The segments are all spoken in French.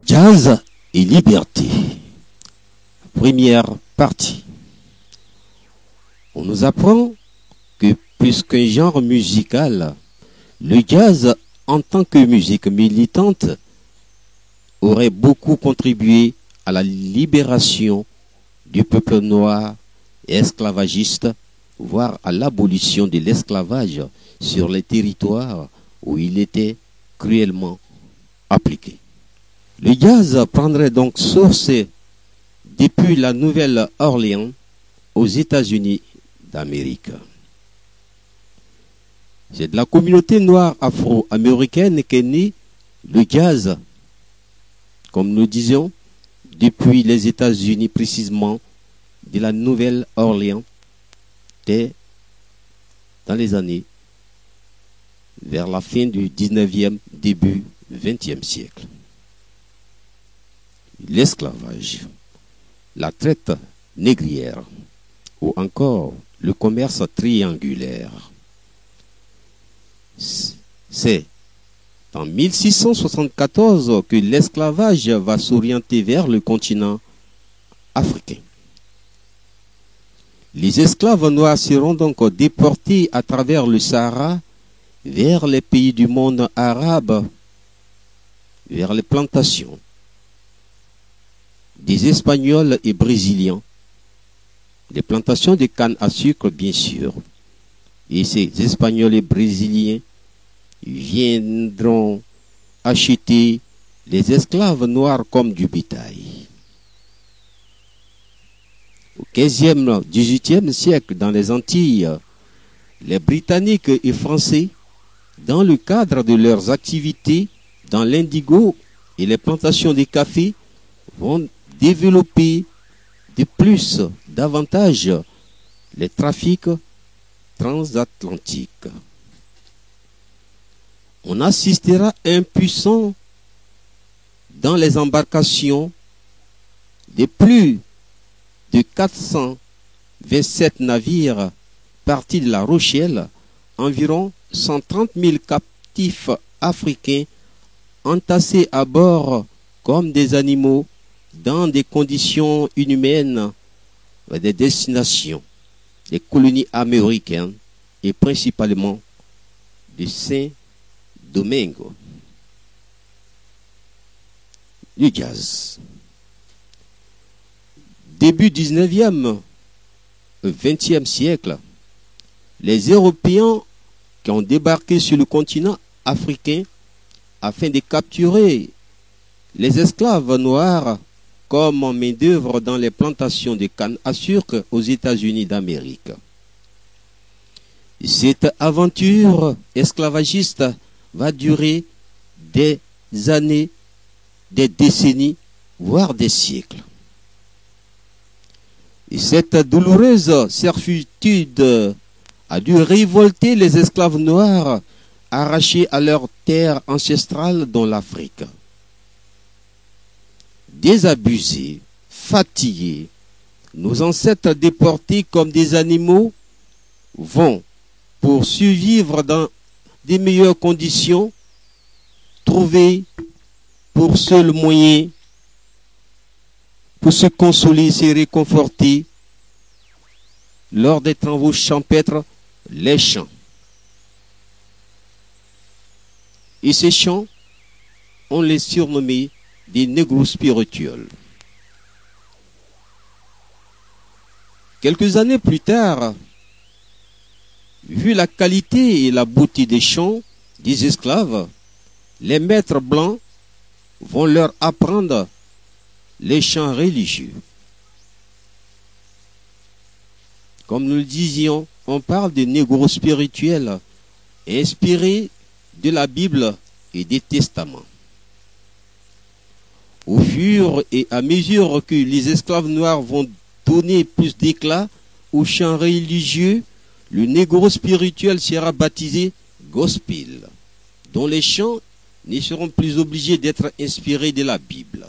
Jazz et liberté. Première partie. On nous apprend que puisqu'un genre musical, le jazz en tant que musique militante aurait beaucoup contribué à la libération du peuple noir et esclavagiste, voire à l'abolition de l'esclavage sur les territoires où il était cruellement appliqué. Le jazz prendrait donc source depuis la Nouvelle-Orléans aux États-Unis d'Amérique. C'est de la communauté noire afro-américaine qu'est né le jazz, comme nous disions, depuis les États-Unis précisément de la Nouvelle-Orléans, dans les années vers la fin du 19e, début 20e siècle. L'esclavage, la traite négrière ou encore le commerce triangulaire. C'est en 1674 que l'esclavage va s'orienter vers le continent africain. Les esclaves noirs seront donc déportés à travers le Sahara vers les pays du monde arabe, vers les plantations des Espagnols et Brésiliens, les plantations de canne à sucre bien sûr. Et ces Espagnols et Brésiliens viendront acheter les esclaves noirs comme du bétail. Au XVe, XVIIIe siècle, dans les Antilles, les Britanniques et Français, dans le cadre de leurs activités dans l'indigo et les plantations de café, vont développer davantage les trafics transatlantiques. On assistera impuissant dans les embarcations de plus de 427 navires partis de La Rochelle, environ 130 000 captifs africains entassés à bord comme des animaux dans des conditions inhumaines des destinations, des colonies américaines et principalement de Saint-Domingue. Du jazz. Début 19e, 20e siècle, les Européens qui ont débarqué sur le continent africain afin de capturer les esclaves noirs comme main-d'œuvre dans les plantations de canne à sucre aux États-Unis d'Amérique. Cette aventure esclavagiste va durer des années, des décennies, voire des siècles. Et cette douloureuse servitude a dû révolter les esclaves noirs arrachés à leur terre ancestrale dans l'Afrique. Désabusés, fatigués, nos ancêtres déportés comme des animaux vont, pour survivre dans des meilleures conditions, trouver pour seul moyen, pour se consoler, se réconforter, lors des travaux champêtres, les chants. Et ces chants, on les surnommait des négros spirituels. Quelques années plus tard, vu la qualité et la beauté des chants des esclaves, les maîtres blancs vont leur apprendre les chants religieux. Comme nous le disions, on parle de négros spirituels inspirés de la Bible et des Testaments. Au fur et à mesure que les esclaves noirs vont donner plus d'éclat aux chants religieux, le négro spirituel sera baptisé gospel, dont les chants ne seront plus obligés d'être inspirés de la Bible.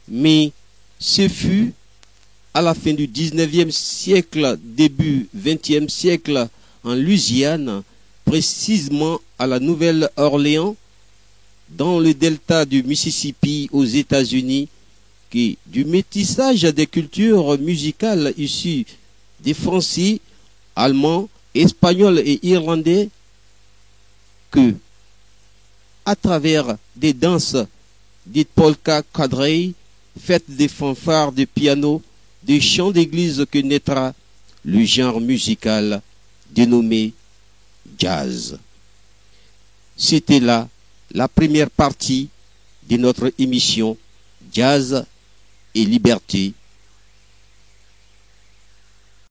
Mais ce fut à la fin du 19e siècle, début 20e siècle, en Louisiane, précisément à la Nouvelle-Orléans, dans le delta du Mississippi aux États-Unis, que du métissage des cultures musicales issues des Français, Allemands, Espagnols et Irlandais, que, à travers des danses dites polka quadrille, faites des fanfares de piano, des chants d'église, que naîtra le genre musical dénommé jazz. C'était là la première partie de notre émission Jazz et Liberté